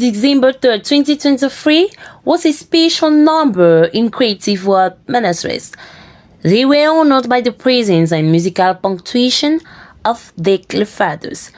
December 3rd, 2023 was a special number in Creative World Ministries. They were honored by the presence and musical punctuation of their fathers.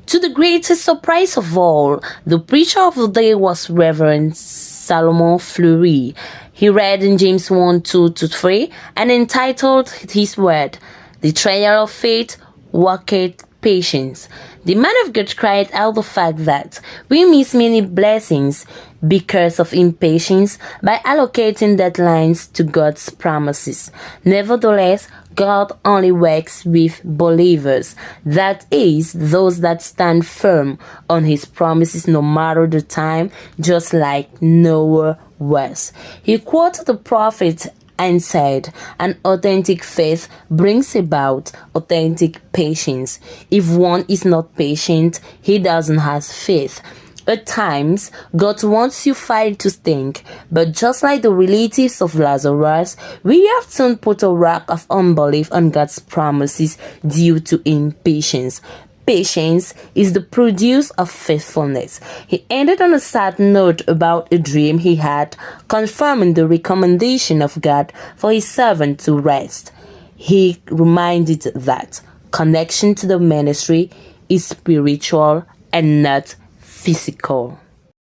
To the greatest surprise of all, the preacher of the day was Reverend Salomon Fleury. He read in James 1 2-3 and entitled his word, "The trial of faith worketh patience." The man of God cried out the fact that we miss many blessings because of impatience by allocating deadlines to God's promises. Nevertheless, God only works with believers, that is, those that stand firm on His promises no matter the time, just like Noah was. He quoted the prophet and said, "An authentic faith brings about authentic patience. If one is not patient, he doesn't have faith." At times, God wants you fight to think, but just like the relatives of Lazarus, we often put a rock of unbelief on God's promises due to impatience. Patience is the produce of faithfulness. He ended on a sad note about a dream he had, confirming the recommendation of God for His servant to rest. He reminded that connection to the ministry is spiritual and not physical.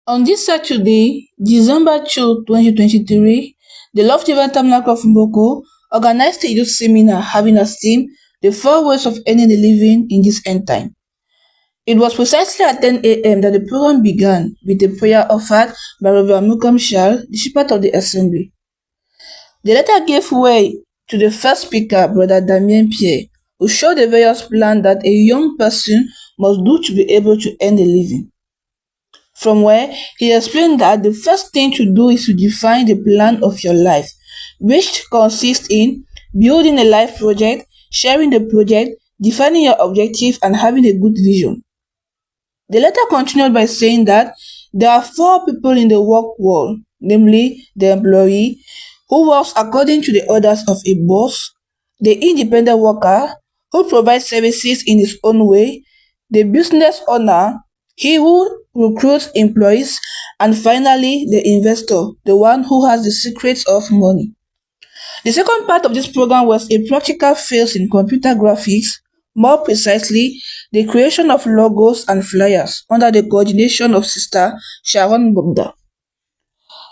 On this Saturday, December 2, 2023, the Love Divine Tabernacle of Mboko organized a youth seminar having as theme the 4 ways of earning a living in this end time. It was precisely at 10 a.m. that the program began with a prayer offered by Reverend Malcolm Shall, the shepherd of the assembly. The latter gave way to the first speaker, Brother Damien Pierre, who showed the various plans that a young person must do to be able to earn a living. From where he explained that the first thing to do is to define the plan of your life, which consists in building a life project, sharing the project, defining your objective, and having a good vision. The letter continued by saying that there are 4 people in the work world, namely the employee, who works according to the orders of a boss, the independent worker, who provides services in his own way, the business owner, he who recruits employees, and finally the investor, the one who has the secrets of money. The second part of this program was a practical phase in computer graphics, more precisely, the creation of logos and flyers under the coordination of Sister Sharon Bogda.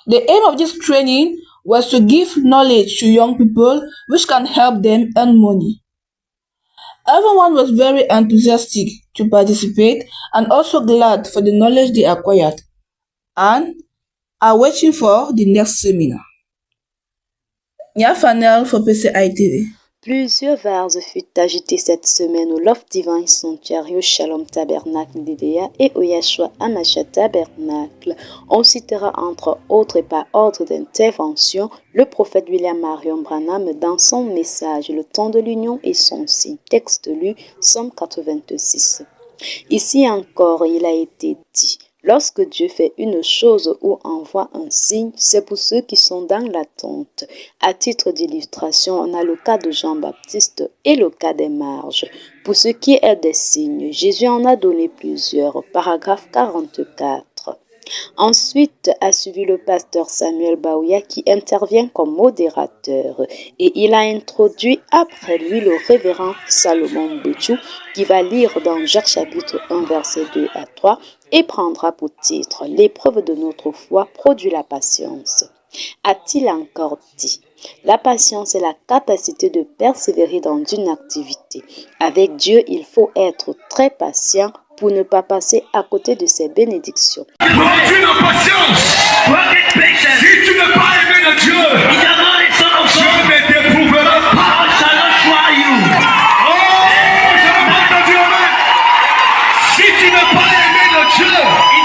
The aim of this training was to give knowledge to young people which can help them earn money. Everyone was very enthusiastic to participate and also glad for the knowledge they acquired and are waiting for the next seminar. Nia Fanel for PCI TV. Plusieurs vases furent agités cette semaine au Love Divine Sanctuary, au Shalom Tabernacle d'Idea et au Yeshua Hamashiach Tabernacle. On citera entre autres et par ordre d'intervention le prophète William Marion Branham dans son message Le temps de l'union et son signe. Texte lu, Somme 86. Ici encore, il a été dit: lorsque Dieu fait une chose ou envoie un signe, c'est pour ceux qui sont dans l'attente. À titre d'illustration, on a le cas de Jean-Baptiste et le cas des marges. Pour ce qui est des signes, Jésus en a donné plusieurs. Paragraphe 44. Ensuite a suivi le pasteur Samuel Baouya qui intervient comme modérateur et il a introduit après lui le révérend Salomon Bouchou qui va lire dans Jacques chapitre 1 verset 2 à 3 et prendra pour titre « L'épreuve de notre foi produit la patience ». A-t-il encore dit: la patience est la capacité de persévérer dans une activité. Avec Dieu, il faut être très patient pour ne pas passer à côté de ses bénédictions. Produis la patience. Si tu n'as pas aimé le Dieu, Dieu ne t'éprouvera pas. Oh, je n'ai pas entendu amen. Si tu n'as pas aimé le Dieu, il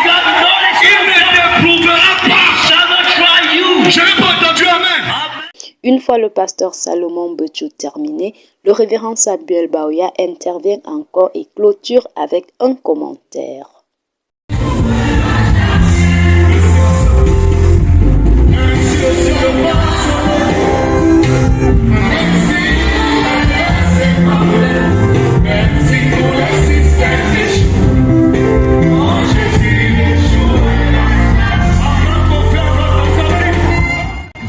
ne t'éprouvera pas. Je n'ai pas entendu amen. Une fois le pasteur Salomon Bechou terminé, le révérend Samuel Baouya intervient encore et clôture avec un commentaire.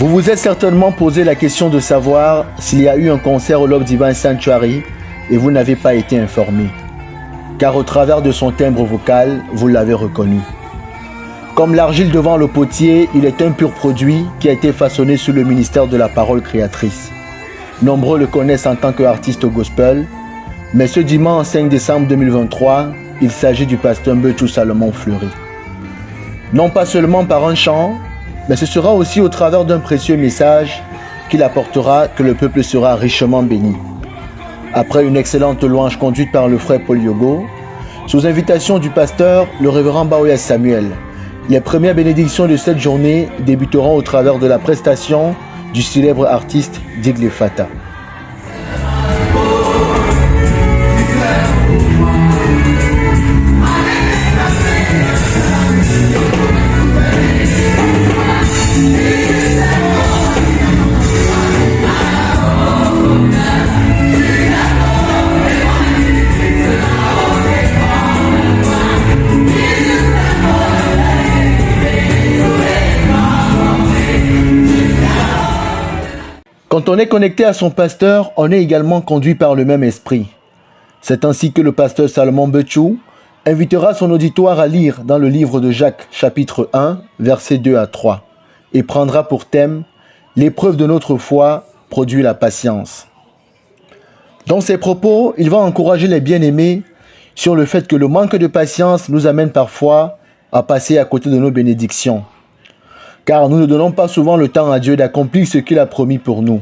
Vous vous êtes certainement posé la question de savoir s'il y a eu un concert au Love Divine Sanctuary et vous n'avez pas été informé. Car au travers de son timbre vocal, vous l'avez reconnu. Comme l'argile devant le potier, il est un pur produit qui a été façonné sous le ministère de la parole créatrice. Nombreux le connaissent en tant qu'artiste gospel, mais ce dimanche 5 décembre 2023, il s'agit du pasteur Mbetchou Salomon Fleury. Non pas seulement par un chant, mais ce sera aussi au travers d'un précieux message qu'il apportera que le peuple sera richement béni. Après une excellente louange conduite par le frère Paul Yogo, sous invitation du pasteur, le révérend Baoya Samuel, les premières bénédictions de cette journée débuteront au travers de la prestation du célèbre artiste Digle Fata. Quand on est connecté à son pasteur, on est également conduit par le même esprit. C'est ainsi que le pasteur Salomon Mbetchou invitera son auditoire à lire dans le livre de Jacques, chapitre 1, versets 2 à 3, et prendra pour thème « L'épreuve de notre foi produit la patience ». Dans ses propos, il va encourager les bien-aimés sur le fait que le manque de patience nous amène parfois à passer à côté de nos bénédictions. Car nous ne donnons pas souvent le temps à Dieu d'accomplir ce qu'il a promis pour nous.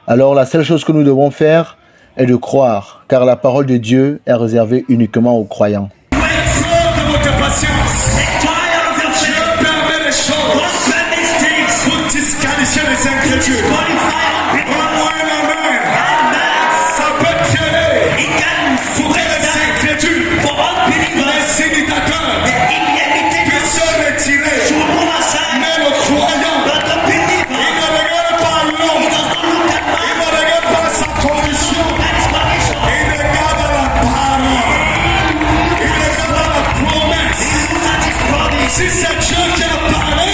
Alors la seule chose que nous devons faire est de croire, car la parole de Dieu est réservée uniquement aux croyants. De votre patience, Dieu permet les choses pour disqualifier les incrédules. Rends-moi un amen. Ça peut tirer pour les incrédules, les imitateurs, puissent se retirer. Mais le croyant, il ne regarde pas l'homme, il ne regarde pas sa condition, il regarde la parole, il regarde la promesse. Si c'est Dieu qui a parlé,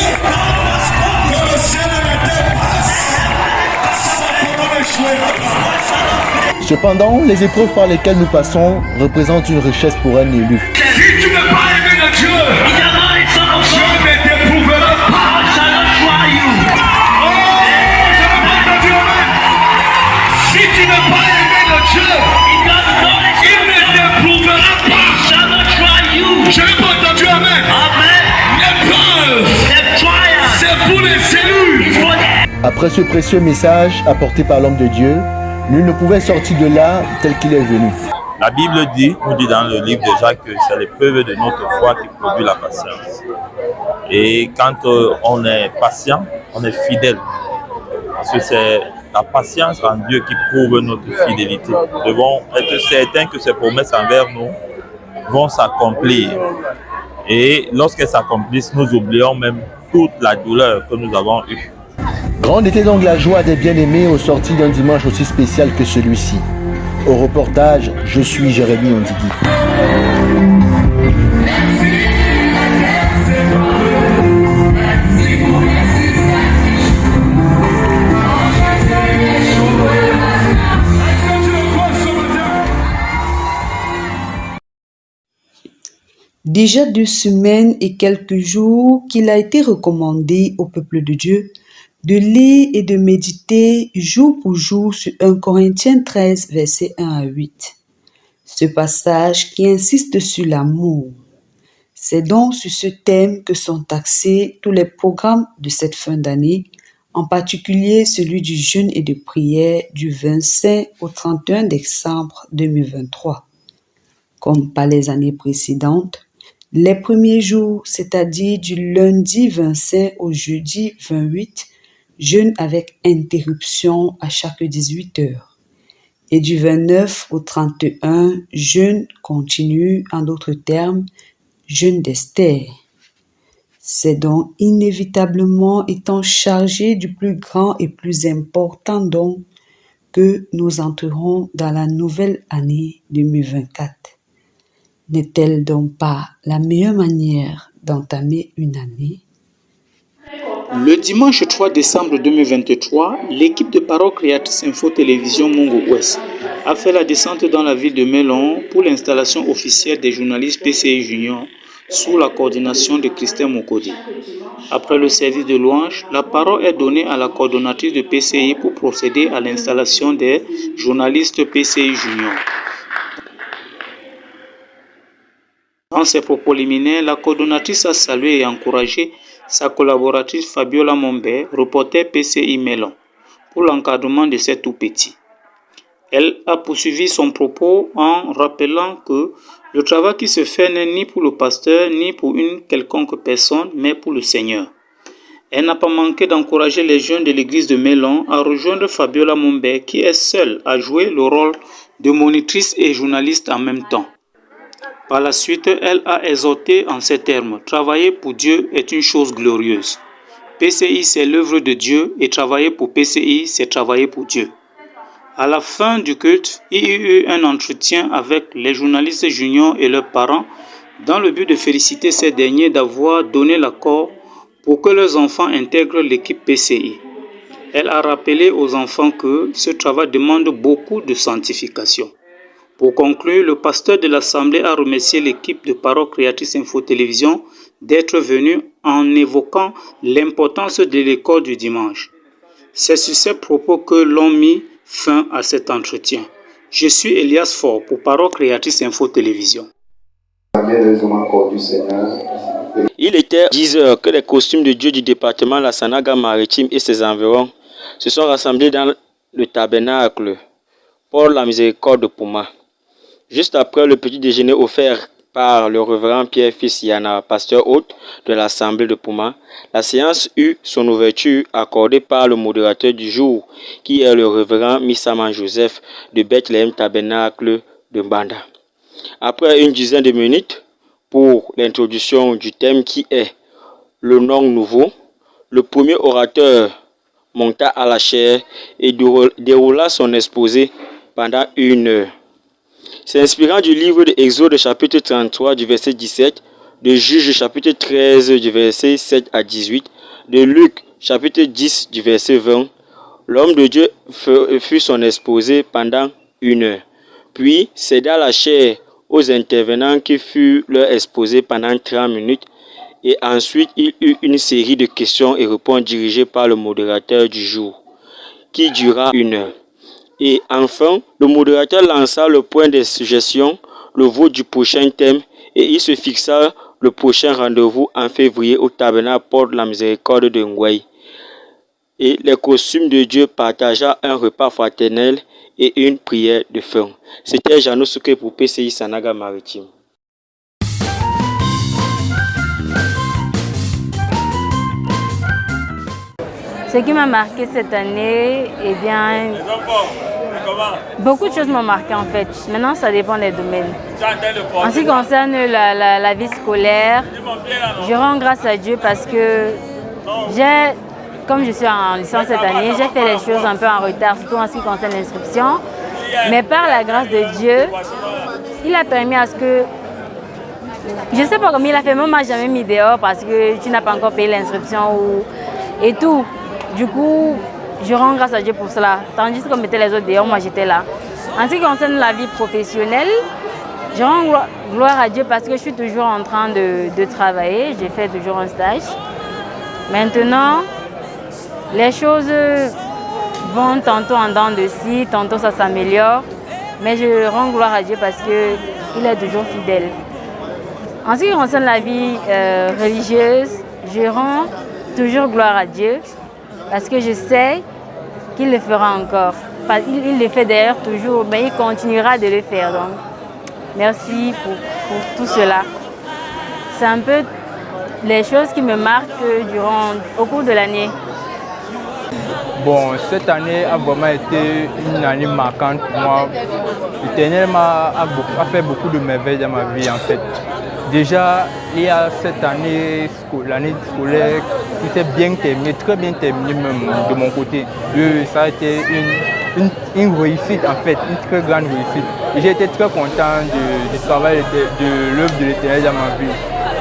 que le ciel et la terre passent, ça peut échouer. Cependant, les épreuves par lesquelles nous passons représentent une richesse pour un élu. Si tu ne veux pas aimer le Dieu, Dieu ne t'éprouvera pas. Oh, je ne veux pas entendu amen. Si tu ne veux pas aimer le Dieu, il ne t'éprouvera pas. Je n'ai pas entendu amen. L'épreuve, c'est pour les élus. Après ce précieux message apporté par l'homme de Dieu, nul ne pouvait sortir de là tel qu'il est venu. La Bible nous dit dans le livre de Jacques que c'est l'épreuve de notre foi qui produit la patience. Et quand on est patient, on est fidèle. Parce que c'est la patience en Dieu qui prouve notre fidélité. Nous devons être certains que ces promesses envers nous vont s'accomplir. Et lorsqu'elles s'accomplissent, nous oublions même toute la douleur que nous avons eue. Grande était donc la joie des bien-aimés au sortir d'un dimanche aussi spécial que celui-ci. Au reportage, je suis Jérémy Ondigui. Déjà 2 semaines et quelques jours qu'il a été recommandé au peuple de Dieu de lire et de méditer jour pour jour sur 1 Corinthiens 13, versets 1 à 8. Ce passage qui insiste sur l'amour. C'est donc sur ce thème que sont axés tous les programmes de cette fin d'année, en particulier celui du jeûne et de prière du 25 au 31 décembre 2023. Comme par les années précédentes, les premiers jours, c'est-à-dire du lundi 25 au jeudi 28, jeûne avec interruption à chaque 18 heures. Et du 29 au 31, jeûne continu, en d'autres termes, jeûne d'Esther. C'est donc inévitablement étant chargé du plus grand et plus important don que nous entrerons dans la nouvelle année 2024. N'est-elle donc pas la meilleure manière d'entamer une année? Le dimanche 3 décembre 2023, l'équipe de Parole Créatrice Info Télévision Mongo Ouest a fait la descente dans la ville de Melon pour l'installation officielle des journalistes PCI Junior sous la coordination de Christine Mokodi. Après le service de louange, la parole est donnée à la coordonnatrice de PCI pour procéder à l'installation des journalistes PCI Junior. Dans ses propos liminaires, la coordonnatrice a salué et encouragé sa collaboratrice Fabiola Mombe, reporter PCI Melon, pour l'encadrement de ces tout-petits. Elle a poursuivi son propos en rappelant que le travail qui se fait n'est ni pour le pasteur, ni pour une quelconque personne, mais pour le Seigneur. Elle n'a pas manqué d'encourager les jeunes de l'église de Melon à rejoindre Fabiola Mombe, qui est seule à jouer le rôle de monitrice et journaliste en même temps. Par la suite, elle a exhorté en ces termes: « Travailler pour Dieu est une chose glorieuse. PCI, c'est l'œuvre de Dieu et travailler pour PCI, c'est travailler pour Dieu. » À la fin du culte, il y eut un entretien avec les journalistes juniors et leurs parents dans le but de féliciter ces derniers d'avoir donné l'accord pour que leurs enfants intègrent l'équipe PCI. Elle a rappelé aux enfants que ce travail demande beaucoup de sanctification. Pour conclure, le pasteur de l'Assemblée a remercié l'équipe de Parole Créatrice Info Télévision d'être venue en évoquant l'importance de l'école du dimanche. C'est sur ces propos que l'on mis fin à cet entretien. Je suis Elias Faure pour Parole Créatrice Info Télévision. Il était 10 heures que les costumes de Dieu du département Lassanaga Maritime et ses environs se sont rassemblés dans le tabernacle pour la miséricorde de Pouma. Juste après le petit déjeuner offert par le révérend Pierre-Fils Yana, pasteur hôte de l'Assemblée de Pouma, la séance eut son ouverture accordée par le modérateur du jour, qui est le révérend Missaman Joseph de Bethléem Tabernacle de Mbanda. Après une dizaine de minutes pour l'introduction du thème qui est le nom nouveau, le premier orateur monta à la chaire et déroula son exposé pendant 1 heure. S'inspirant du livre de Exode chapitre 33 du verset 17, de Juges chapitre 13 du verset 7 à 18, de Luc chapitre 10 du verset 20, l'homme de Dieu fut son exposé pendant 1 heure. Puis céda la chair aux intervenants qui furent leur exposé pendant 30 minutes et ensuite il eut une série de questions et réponses dirigées par le modérateur du jour, qui dura 1 heure. Et enfin, le modérateur lança le point des suggestions, le vote du prochain thème, et il se fixa le prochain rendez-vous en février au tabernacle Porte de la Miséricorde de Ngouaï. Et les costumes de Dieu partagea un repas fraternel et une prière de fin. C'était Jeannot Souké pour PCI Sanaga Maritime. Ce qui m'a marqué cette année, eh bien, beaucoup de choses m'ont marqué en fait. Maintenant, ça dépend des domaines. En ce qui concerne la vie scolaire, je rends grâce à Dieu parce que comme je suis en licence cette année, j'ai fait les choses un peu en retard, surtout en ce qui concerne l'inscription. Mais par la grâce de Dieu, il a permis à ce que... Je ne sais pas comment il a fait, mais on ne m'a jamais mis dehors parce que tu n'as pas encore payé l'inscription et tout. Du coup, je rends grâce à Dieu pour cela. Tandis qu'on mettait les autres dehors, moi j'étais là. En ce qui concerne la vie professionnelle, je rends gloire à Dieu parce que je suis toujours en train de travailler. J'ai fait toujours un stage. Maintenant, les choses vont tantôt en dents de scie, tantôt ça s'améliore. Mais je rends gloire à Dieu parce qu'il est toujours fidèle. En ce qui concerne la vie religieuse, je rends toujours gloire à Dieu. Parce que je sais qu'il le fera encore. Il le fait d'ailleurs toujours, mais il continuera de le faire. Donc, merci pour tout cela. C'est un peu les choses qui me marquent au cours de l'année. Bon, cette année a vraiment été une année marquante pour moi. L'Éternel a fait beaucoup de merveilles dans ma vie en fait. Déjà, il y a cette année, l'année scolaire qui s'est bien terminée, très bien terminée même de mon côté. Ça a été une réussite en fait, une très grande réussite. Et j'ai été très content du travail de l'œuvre de l'Éternel dans ma vie.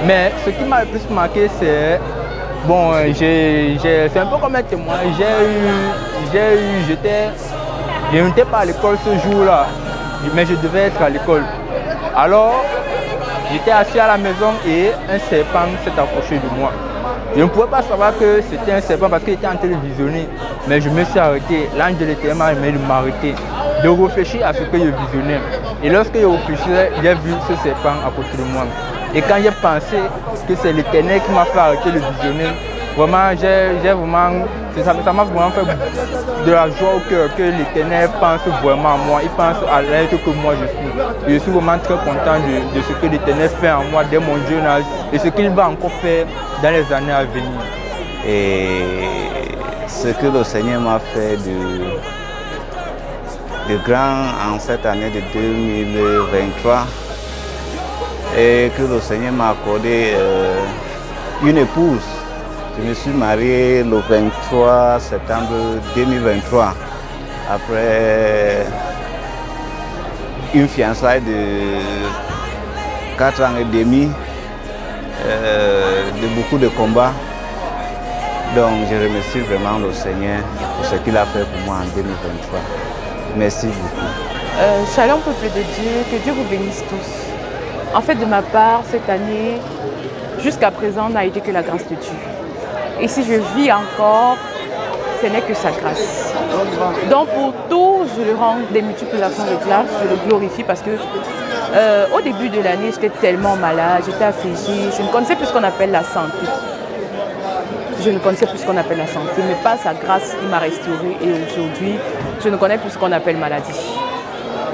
Mais ce qui m'a le plus marqué, c'est Bon, c'est un peu comme un témoin. Je n'étais pas à l'école ce jour-là, mais je devais être à l'école. Alors, j'étais assis à la maison et un serpent s'est approché de moi. Je ne pouvais pas savoir que c'était un serpent parce qu'il était en train de visionner. Mais je me suis arrêté. L'ange de l'Éternel m'a demandé de m'arrêter, de réfléchir à ce que je visionnais. Et lorsque je réfléchissais, j'ai vu ce serpent à côté de moi. Et quand j'ai pensé que c'est l'Éternel qui m'a fait arrêter de visionner, vraiment, ça m'a vraiment fait de la joie au cœur que l'Éternel pense vraiment à moi. Il pense à l'être que moi je suis. Et je suis vraiment très content de ce que l'Éternel fait en moi dès mon jeune âge et ce qu'il va encore faire dans les années à venir. Et ce que le Seigneur m'a fait de grand en cette année de 2023 et que le Seigneur m'a accordé une épouse. Je me suis marié le 23 septembre 2023 après une fiançaille de 4 ans et demi, de beaucoup de combats. Donc je remercie vraiment le Seigneur pour ce qu'il a fait pour moi en 2023. Merci beaucoup. Shalom peuple de Dieu, que Dieu vous bénisse tous. En fait, de ma part, cette année, jusqu'à présent, n'a été que la grâce de Dieu. Et si je vis encore, ce n'est que sa grâce. Donc pour tout, je le rends des multiples actions de grâce, je le glorifie parce que au début de l'année, j'étais tellement malade, j'étais affligée, je ne connaissais plus ce qu'on appelle la santé. Je ne connaissais plus ce qu'on appelle la santé, mais par sa grâce, il m'a restaurée et aujourd'hui, je ne connais plus ce qu'on appelle maladie.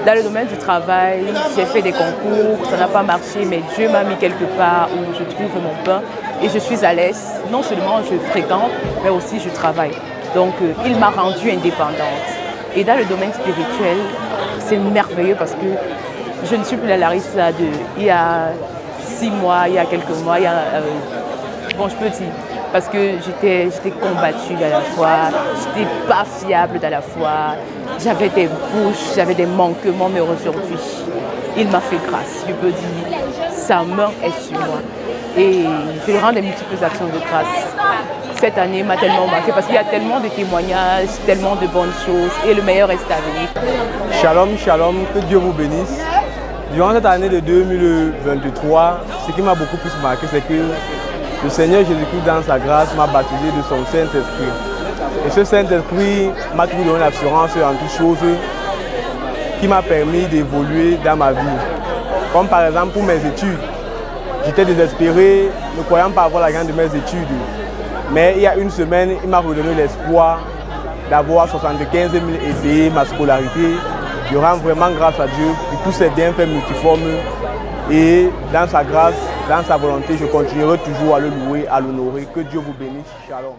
Dans le domaine du travail, j'ai fait des concours, ça n'a pas marché, mais Dieu m'a mis quelque part où je trouve mon pain et je suis à l'aise. Non seulement je fréquente, mais aussi je travaille. Donc, il m'a rendue indépendante. Et dans le domaine spirituel, c'est merveilleux parce que je ne suis plus la Larissa il y a 6 mois, il y a quelques mois, bon, je peux dire, parce que j'étais combattue à la fois, j'étais pas fiable à la fois, j'avais des bouches, j'avais des manquements, mais aujourd'hui, il m'a fait grâce. Je peux dire, sa main est sur moi. Et je lui rends des multiples actions de grâce. Cette année m'a tellement marqué parce qu'il y a tellement de témoignages, tellement de bonnes choses et le meilleur reste à venir. Shalom, shalom, que Dieu vous bénisse. Durant cette année de 2023, ce qui m'a beaucoup plus marqué, c'est que le Seigneur Jésus-Christ, dans sa grâce, m'a baptisé de son Saint-Esprit. Et ce Saint-Esprit m'a toujours donné l'assurance en toutes choses qui m'a permis d'évoluer dans ma vie. Comme par exemple pour mes études. J'étais désespéré, ne croyant pas avoir la gagne de mes études. Mais il y a une semaine, il m'a redonné l'espoir d'avoir 75 000 et payer ma scolarité. Je rends vraiment grâce à Dieu pour tous ces bienfaits multiformes. Et dans sa grâce, dans sa volonté, je continuerai toujours à le louer, à l'honorer. Que Dieu vous bénisse. Shalom.